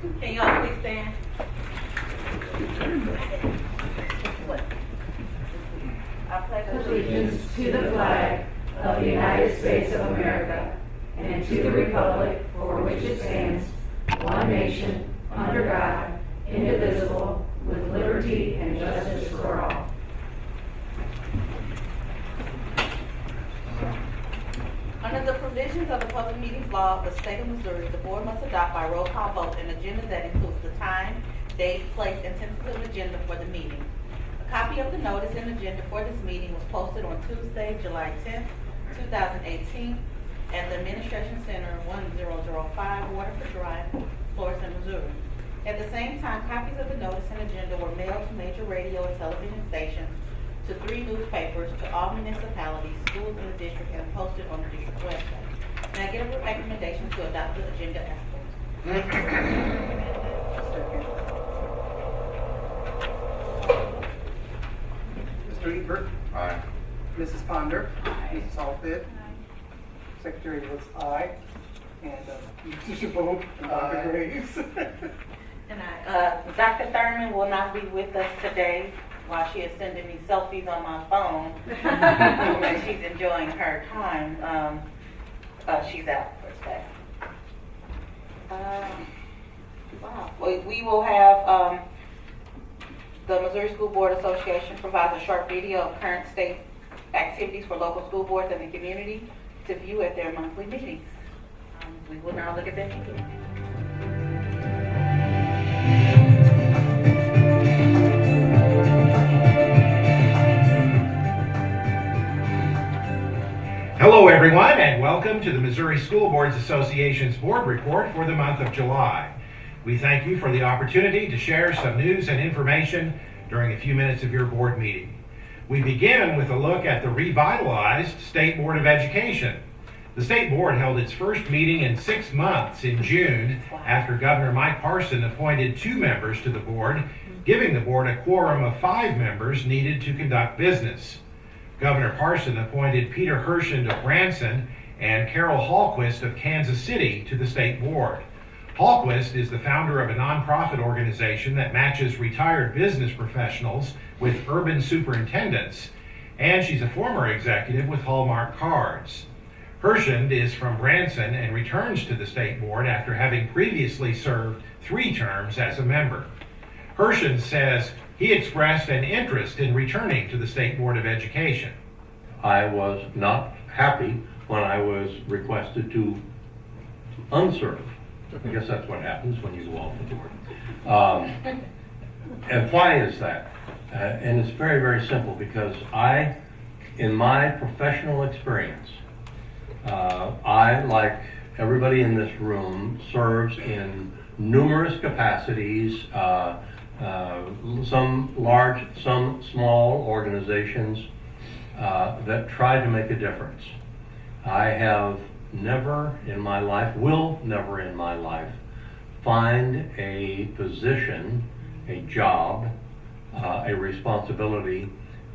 Can you all please stand? I pledge Allegiance to the flag of the United States of America and to the republic for which it stands, one nation, under God, indivisible, with liberty and justice for all. Under the provisions of the Public Meetings Law of the State of Missouri, the board must adopt by roll call vote an agenda that includes the time, date, place, and tentative agenda for the meeting. A copy of the notice and agenda for this meeting was posted on Tuesday, July 10th, 2018, at the Administration Center, 1005 Waterford Drive, Florissant, Missouri. At the same time, copies of the notice and agenda were mailed to major radio and television stations, to 3 newspapers, to all municipalities, schools in the district, and posted on the district website. May I get a recommendation to adopt the agenda as Mr. Ebert? Aye. Mrs. Ponder? Aye. Mrs. Alford? Secretary votes aye. And Mr. Chabot and Dr. Graves. And Dr. Thurman will not be with us today while she is sending me selfies on my phone. And she's enjoying her time. She's out for today. Wow. We will have the Missouri School Board Association provides a short video of current state activities for local school boards and the community to view at their monthly meetings. We will now look at their meeting. Hello everyone, and welcome to the Missouri School Boards Association's board report for the month of July. We thank you for the opportunity to share some news and information during a few minutes of your board meeting. We begin with a look at the revitalized State Board of Education. The State Board held its first meeting in 6 months in June after Governor Mike Parson appointed 2 members to the board, giving the board a quorum of 5 members needed to conduct business. Governor Parson appointed Peter Hershend of Branson and Carol Hallquist of Kansas City to the State Board. Hallquist is the founder of a nonprofit organization that matches retired business professionals with urban superintendents, and she's a former executive with Hallmark Cards. Hershend is from Branson and returns to the State Board after having previously served 3 terms as a member. Hershend says he expressed an interest in returning to the State Board of Education. I was not happy when I was requested to unserve. I guess that's what happens when you go off the board. And why is that? And it's very, very simple, because in my professional experience, I, like everybody in this room, serves in numerous capacities, some large, some small organizations that try to make a difference. I have never in my life, will never in my life, find a position, a job, a responsibility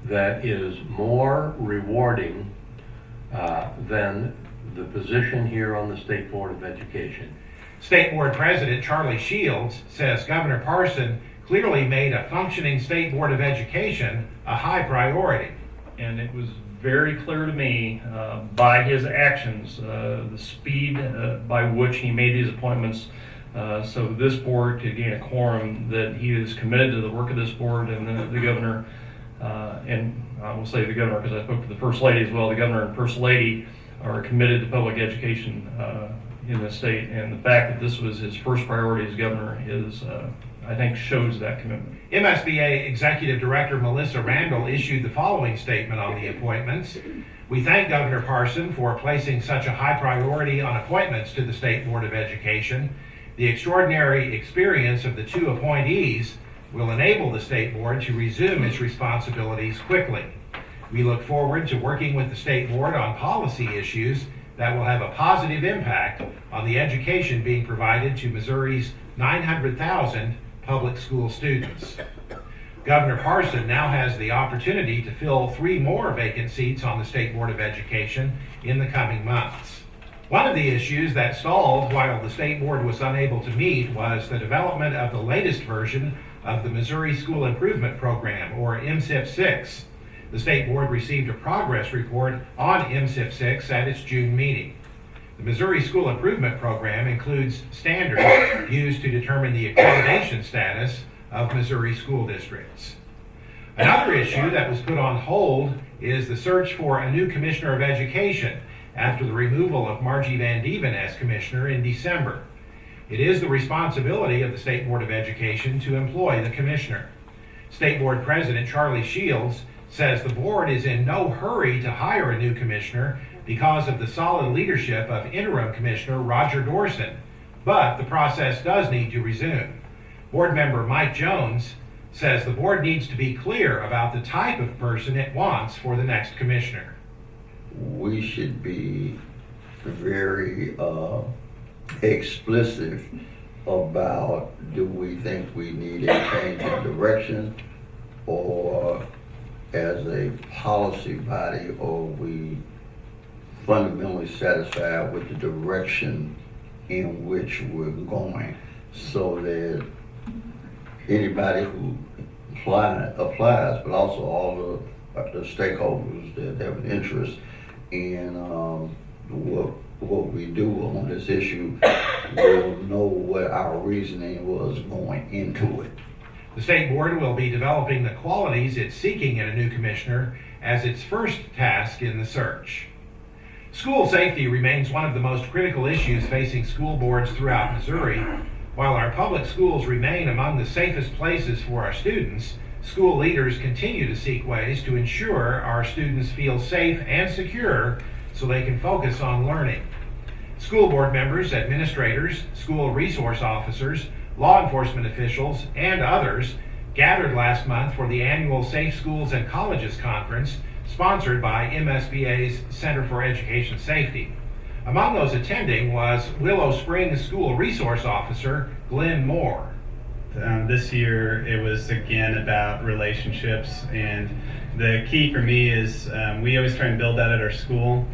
that is more rewarding than the position here on the State Board of Education. State Board President Charlie Shields says Governor Parson clearly made a functioning State Board of Education a high priority. And it was very clear to me by his actions, the speed by which he made these appointments, so this board to gain a quorum, that he is committed to the work of this board, and the governor, and I will say the governor because I spoke to the First Lady as well, the governor and First Lady are committed to public education in the state, and the fact that this was his first priority as governor is, I think, shows that commitment. MSBA Executive Director Melissa Randall issued the following statement on the appointments. We thank Governor Parson for placing such a high priority on appointments to the State Board of Education. The extraordinary experience of the 2 appointees will enable the State Board to resume its responsibilities quickly. We look forward to working with the State Board on policy issues that will have a positive impact on the education being provided to Missouri's 900,000 public school students. Governor Parson now has the opportunity to fill 3 more vacant seats on the State Board of Education in the coming months. One of the issues that stalled while the state board was unable to meet was the development of the latest version of the Missouri School Improvement Program, or MSIP 6. The state board received a progress report on MSIP 6 at its June meeting. The Missouri School Improvement Program includes standards used to determine the accreditation status of Missouri school districts. Another issue that was put on hold is the search for a new Commissioner of Education after the removal of Margie Van Dieven as Commissioner in December. It is the responsibility of the State Board of Education to employ the Commissioner. State Board President Charlie Shields says the board is in no hurry to hire a new commissioner because of the solid leadership of interim Commissioner Roger Dorson, but the process does need to resume. Board member Mike Jones says the board needs to be clear about the type of person it wants for the next commissioner. We should be very explicit about, do we think we need a change in direction, or as a policy body, or we fundamentally satisfied with the direction in which we're going, so that anybody who applies, but also all the stakeholders that have an interest in what we do on this issue will know what our reasoning was going into it. The state board will be developing the qualities it's seeking in a new commissioner as its first task in the search. School safety remains one of the most critical issues facing school boards throughout Missouri. While our public schools remain among the safest places for our students, school leaders continue to seek ways to ensure our students feel safe and secure so they can focus on learning. School board members, administrators, school resource officers, law enforcement officials, and others gathered last month for the annual Safe Schools and Colleges Conference sponsored by MSBA's Center for Education Safety. Among those attending was Willow Springs School Resource Officer Glenn Moore. This year it was again about relationships, and the key for me is we always try and build that at our school,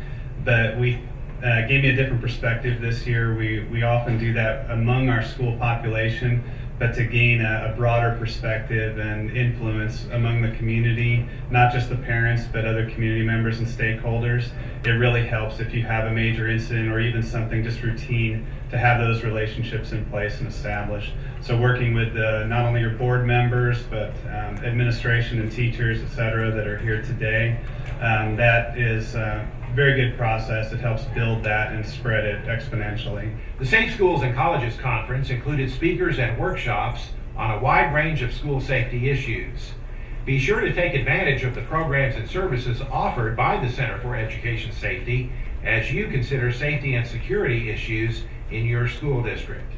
but we gave me a different perspective this year. We often do that among our school population, but to gain a broader perspective and influence among the community, not just the parents, but other community members and stakeholders. It really helps if you have a major incident or even something just routine to have those relationships in place and established. So working with not only your board members, but administration and teachers, et cetera, that are here today, that is a very good process. It helps build that and spread it exponentially. The Safe Schools and Colleges Conference included speakers and workshops on a wide range of school safety issues. Be sure to take advantage of the programs and services offered by the Center for Education Safety as you consider safety and security issues in your school district.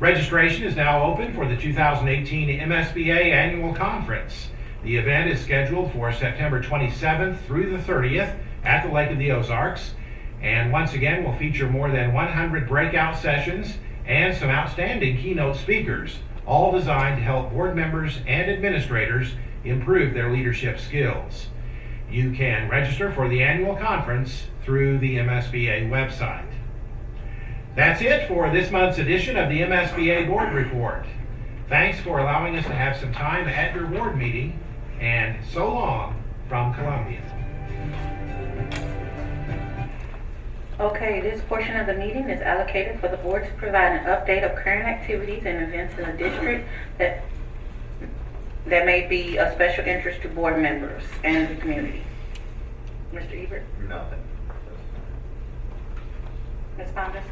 Registration is now open for the 2018 MSBA Annual Conference. The event is scheduled for September 27th through the 30th at the Lake of the Ozarks, and once again will feature more than 100 breakout sessions and some outstanding keynote speakers, all designed to help board members and administrators improve their leadership skills. You can register for the annual conference through the MSBA website. That's it for this month's edition of the MSBA Board Report. Thanks for allowing us to have some time at your board meeting, and so long from Columbia. Okay, this portion of the meeting is allocated for the board to provide an update of current activities and events in the district that may be of special interest to board members and the community. Mr. Ebert? Nothing. Ms. Fonda?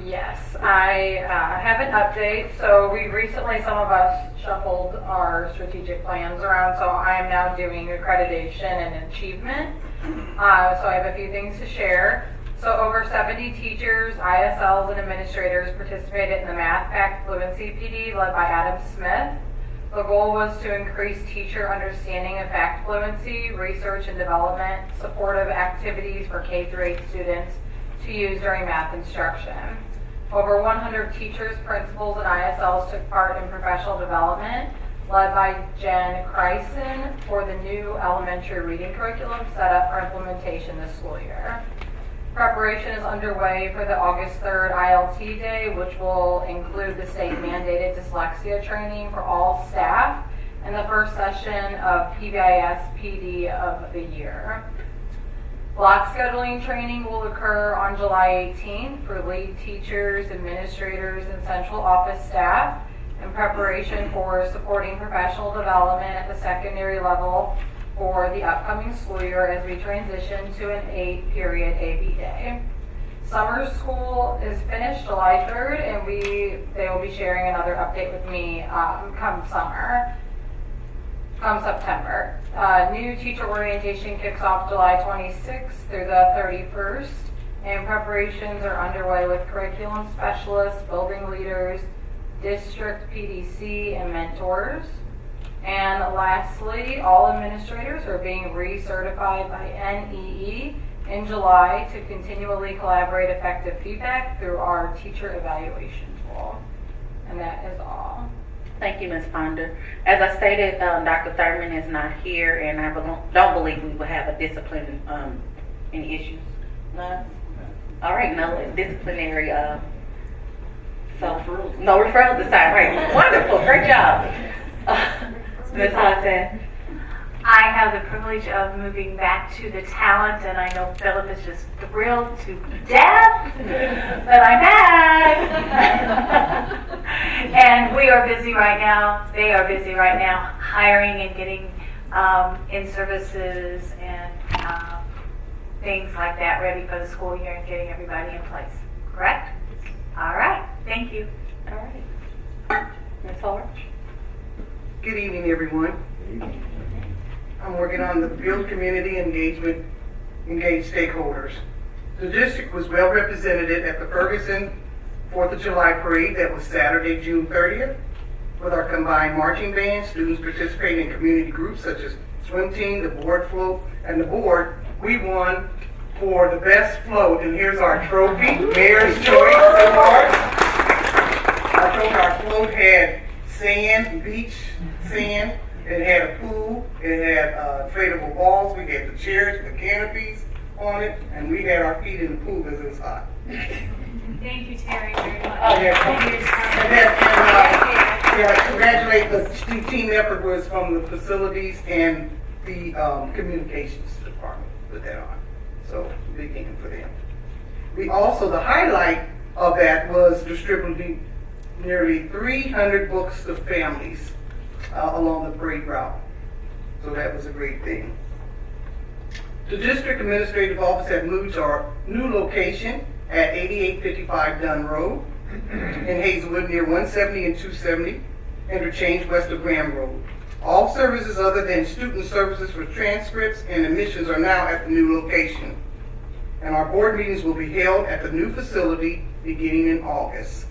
Yes, I have an update. So we recently, some of us shuffled our strategic plans around, so I am now doing accreditation and achievement. So I have a few things to share. So over 70 teachers, ISLs, and administrators participated in the Math Pact Fluency PD led by Adam Smith. The goal was to increase teacher understanding of fact fluency, research and development, supportive activities for K-8 students to use during math instruction. Over 100 teachers, principals, and ISLs took part in professional development, led by Jen Kreisen, for the new elementary reading curriculum set up for implementation this school year. Preparation is underway for the August 3rd ILT Day, which will include the state mandated dyslexia training for all staff and the first session of PBIS PD of the year. Block scheduling training will occur on July 18th for lead teachers, administrators, and central office staff in preparation for supporting professional development at the secondary level for the upcoming school year as we transition to an 8-period AB day. Summer school is finished July 3rd, and they will be sharing another update with me come September. New teacher orientation kicks off July 26th through the 31st, and preparations are underway with curriculum specialists, building leaders, district PDC, and mentors. And lastly, all administrators are being recertified by NEE in July to continually collaborate effective feedback through our teacher evaluation tool. And that is all. Thank you, Ms. Ponder. As I stated, Dr. Thurman is not here, and I don't believe we will have a discipline, any issues. No? All right, no disciplinary, no referrals this time, right? Wonderful, great job. Ms. Hodson. I have the privilege of moving back to the talent, and I know Philip is just thrilled to death that I'm back. And we are busy right now. They are busy right now hiring and getting in services and things like that ready for the school year and getting everybody in place. Correct? All right. Thank you. All right. Ms. Howard. Good evening, everyone. I'm working on the Build Community Engagement, Engage Stakeholders. The district was well represented at the Ferguson 4th of July parade that was Saturday, June 30th. With our combined marching band, students participating in community groups such as swim team, the board float, and the board, we won for the best float. And here's our trophy, Mayor's Choice Award. Our float had sand, beach sand. It had a pool. It had inflatable balls. We had the chairs with the canopies on it, and we had our feet in the pool because it was hot. Thank you, Terry, very much. Congratulate the team effort was from the facilities and the communications department put that on. So big thank you for them. We also, the highlight of that was distributing nearly 300 books to families along the parade route. So that was a great thing. The district administrative office had moved to our new location at 8855 Dunn Road in Hazelwood near 170 and 270 interchange west of Graham Road. All services other than student services for transcripts and admissions are now at the new location. And our board meetings will be held at the new facility beginning in August.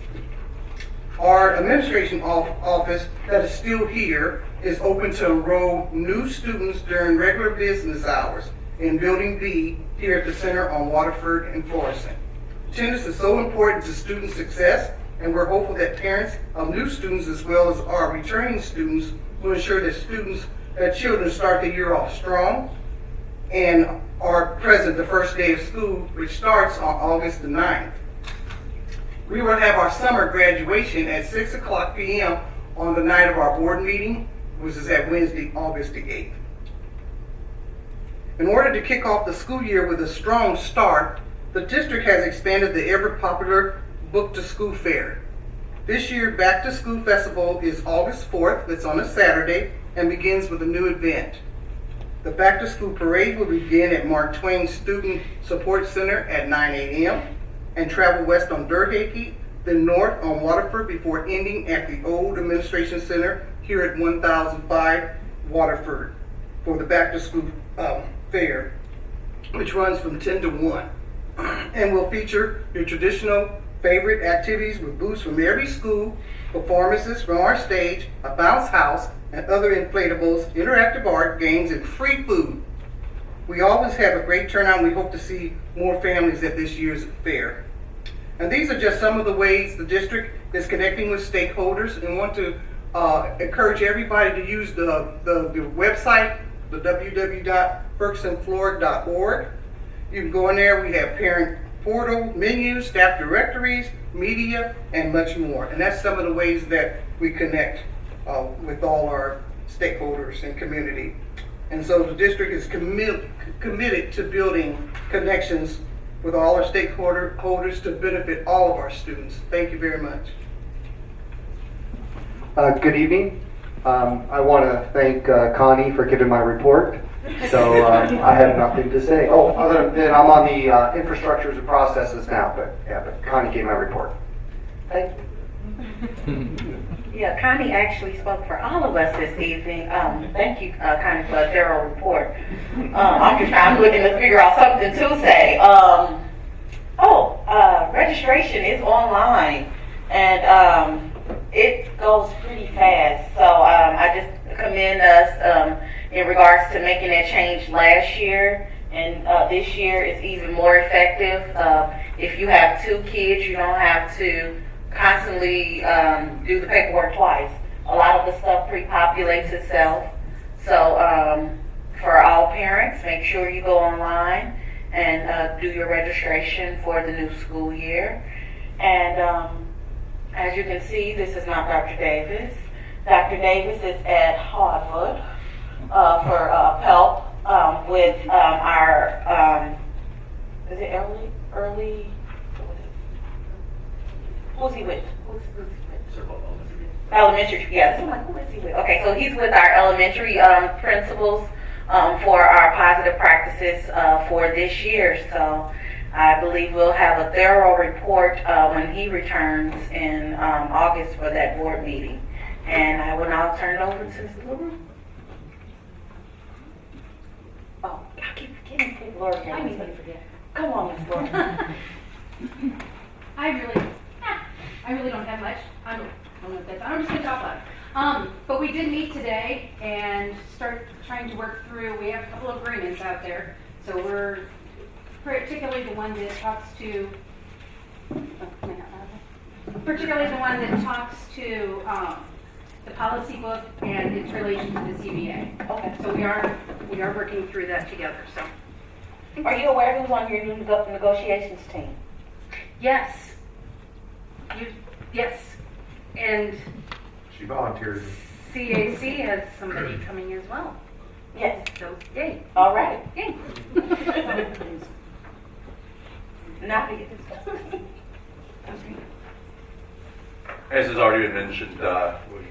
Our administration office that is still here is open to enroll new students during regular business hours in Building B here at the center on Waterford and Florissant. Attendance is so important to student success, and we're hopeful that parents of new students as well as our returning students will ensure that children start the year off strong and are present the first day of school, which starts on August the 9th. We will have our summer graduation at 6:00 p.m. on the night of our board meeting, which is at Wednesday, August the 8th. In order to kick off the school year with a strong start, the district has expanded the ever-popular Book to School Fair. This year, Back to School Festival is August 4th, that's on a Saturday, and begins with a new event. The Back to School Parade will begin at Mark Twain Student Support Center at 9 a.m. and travel west on Durhake, then north on Waterford before ending at the old Administration Center here at 1005 Waterford for the Back to School Fair, which runs from 10 to 1 and will feature your traditional favorite activities with booths from every school, performances from our stage, a bounce house, and other inflatables, interactive art, games, and free food. We always have a great turnout, and we hope to see more families at this year's fair. And these are just some of the ways the district is connecting with stakeholders and want to encourage everybody to use the website, the www.fergusonflorida.org. You can go in there. We have parent portal, menus, staff directories, media, and much more. And that's some of the ways that we connect with all our stakeholders and community. And so the district is committed to building connections with all our stakeholders to benefit all of our students. Thank you very much. Good evening. I want to thank Connie for giving my report. So I have nothing to say. Oh, other than I'm on the infrastructures and processes now, but Connie gave my report. Thank you. Yeah, Connie actually spoke for all of us this evening. Thank you, Connie, for a thorough report. I'm looking to figure out something to say. Registration is online, and it goes pretty fast. So I just commend us in regards to making that change last year, and this year is even more effective. If you have 2 kids, you don't have to constantly do the paperwork twice. A lot of the stuff pre-populates itself. So for all parents, make sure you go online and do your registration for the new school year. And as you can see, this is not Dr. Davis. Dr. Davis is at Hardwood for help with our, is it early? Who's he with? Who's he with? Elementary, yeah. So I'm like, who is he with? Okay, so he's with our elementary principals for our positive practices for this year. So I believe we'll have a thorough report when he returns in August for that board meeting. And I will now turn it over to Mr. LaRue. Oh, I keep forgetting Ms. Laura. I need to forget. Come on, Ms. Laura. I really don't have much. I don't know if that's, I'm just going to talk about it. But we did meet today and start trying to work through, we have a couple of agreements out there. So we're particularly the one that talks to the policy book and its relation to the CBA. Okay. So we are working through that together. So Are you aware who's on your new negotiations team? yes. Yes. And She volunteered. CAC has somebody coming as well. Yes. So, yay. All right. Yay. Now we get this. As has already been mentioned,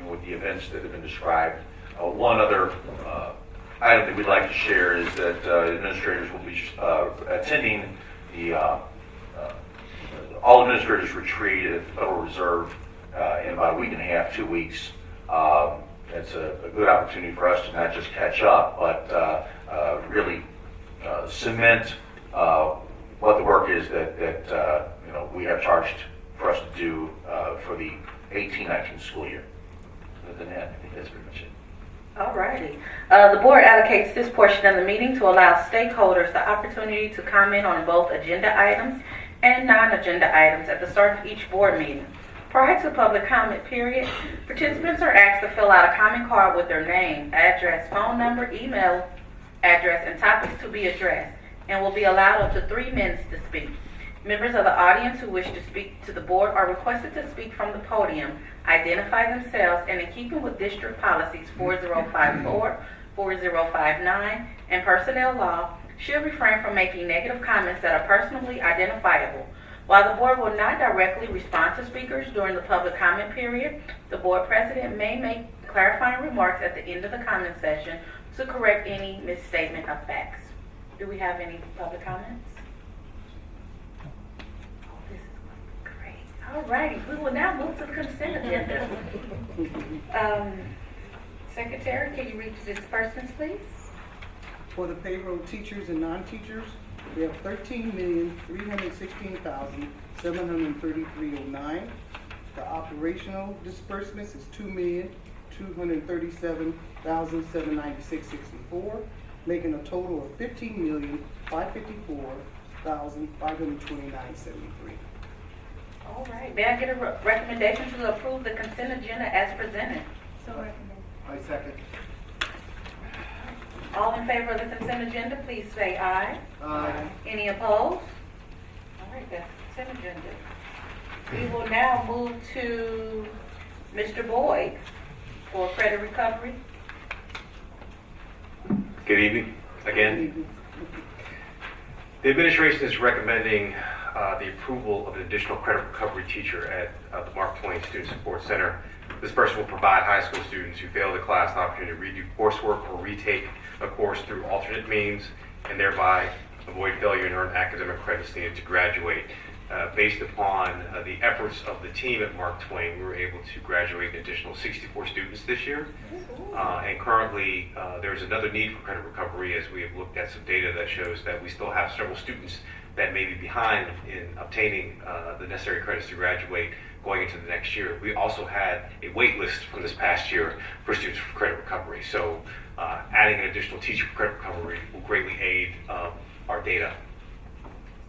with the events that have been described, one other item that we'd like to share is that administrators will be attending the All Administrators Retreat at the Federal Reserve in about a week and a half, 2 weeks. It's a good opportunity for us to not just catch up, but really cement what the work is that we have charged for us to do for the 18-19 school year. Other than that, I think that's pretty much it. All righty. The board allocates this portion of the meeting to allow stakeholders the opportunity to comment on both agenda items and non-agenda items at the start of each board meeting. Prior to the public comment period, participants are asked to fill out a comment card with their name, address, phone number, email address, and topics to be addressed, and will be allowed up to 3 minutes to speak. Members of the audience who wish to speak to the board are requested to speak from the podium, identify themselves, and in keeping with district policies 4054, 4059, and personnel law, should refrain from making negative comments that are personally identifiable. While the board will not directly respond to speakers during the public comment period, the board president may make clarifying remarks at the end of the comment session to correct any misstatement of facts. Do we have any public comments? Oh, this is great. All righty, we will now move to the consent agenda. Secretary, can you read the disbursements, please? For the payroll teachers and non-teachers, we have $13,316,733.09. The operational disbursements is $2,237,796.64, making a total of $15,554,529.73. All right, may I get a recommendation to approve the consent agenda as presented? So recommended. I second. All in favor of the consent agenda, please say aye. Aye. Any opposed? All right, that's the consent agenda. We will now move to Mr. Boyd for credit recovery. Good evening, again. The administration is recommending the approval of an additional credit recovery teacher at the Mark Twain Student Support Center. This person will provide high school students who fail the class the opportunity to redo coursework or retake a course through alternate means and thereby avoid failure and earn academic credits needed to graduate. Based upon the efforts of the team at Mark Twain, we were able to graduate an additional 64 students this year. And currently, there's another need for credit recovery as we have looked at some data that shows that we still have several students that may be behind in obtaining the necessary credits to graduate going into the next year. We also had a wait list from this past year for students for credit recovery. So adding an additional teacher for credit recovery will greatly aid our data.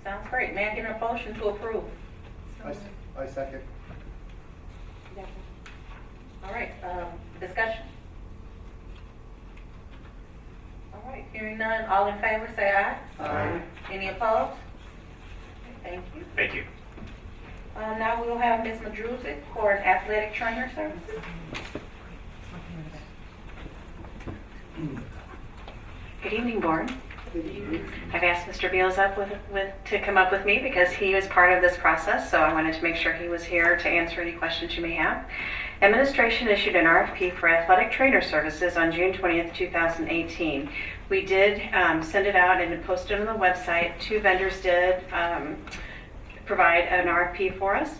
Sounds great. May I get a motion to approve? I second. All right, discussion? All right, hearing none, all in favor, say aye. Aye. Any opposed? Thank you. Thank you. Now we'll have Ms. Madruzik for athletic trainer services. Good evening, Board. I've asked Mr. Beals to come up with me because he was part of this process, so I wanted to make sure he was here to answer any questions you may have. Administration issued an RFP for athletic trainer services on June 20th, 2018. We did send it out and posted it on the website. 2 vendors did provide an RFP for us.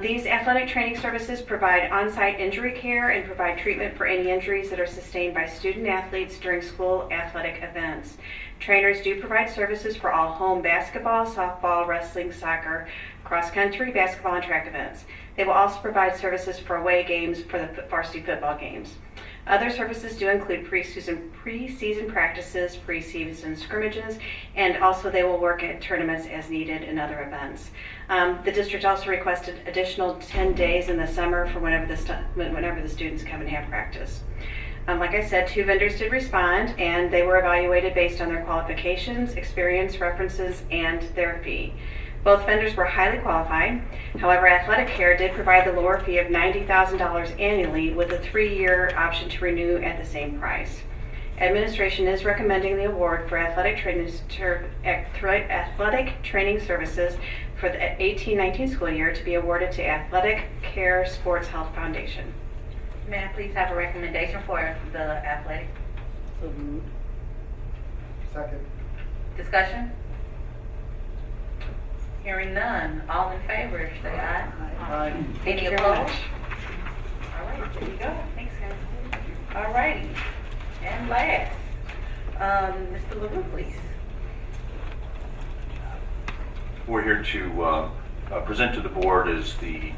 These athletic training services provide on-site injury care and provide treatment for any injuries that are sustained by student athletes during school athletic events. Trainers do provide services for all home basketball, softball, wrestling, soccer, cross-country, basketball, and track events. They will also provide services for away games for the varsity football games. Other services do include preseason practices, preseason scrimmages, and also they will work at tournaments as needed and other events. The district also requested additional 10 days in the summer for whenever the students come and have practice. Like I said, 2 vendors did respond, and they were evaluated based on their qualifications, experience, references, and their fee. Both vendors were highly qualified. However, Athletic Care did provide the lower fee of $90,000 annually with a 3-year option to renew at the same price. Administration is recommending the award for athletic training services for the 18-19 school year to be awarded to Athletic Care Sports Health Foundation. May I please have a recommendation for the athletic? So moved. Second. Discussion? Hearing none, all in favor, say aye. Aye. Any you very opposed? much. All right, there you go. Thanks, guys. All righty. And last, Mr. LaRue, please. We're here to present to the board is the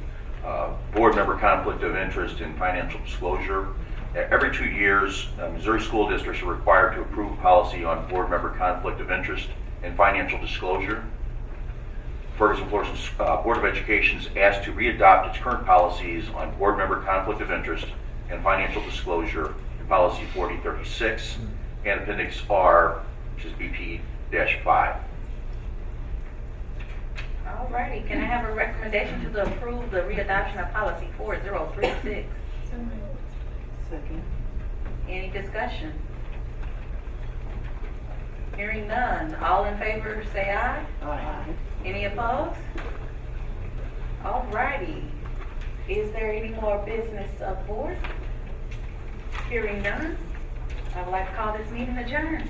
board member conflict of interest and financial disclosure. Every 2 years, Missouri school districts are required to approve a policy on board member conflict of interest and financial disclosure. Ferguson-Florson's Board of Education is asked to readopt its current policies on board member conflict of interest and financial disclosure in Policy 4036 and Appendix R, which is BP-5. All righty, can I have a recommendation to approve the readoption of policy 4036? Second. Any discussion? Hearing none, all in favor say aye. Aye. Any opposed? All righty. Is there any more business of board? Hearing none, I would like to call this meeting adjourned.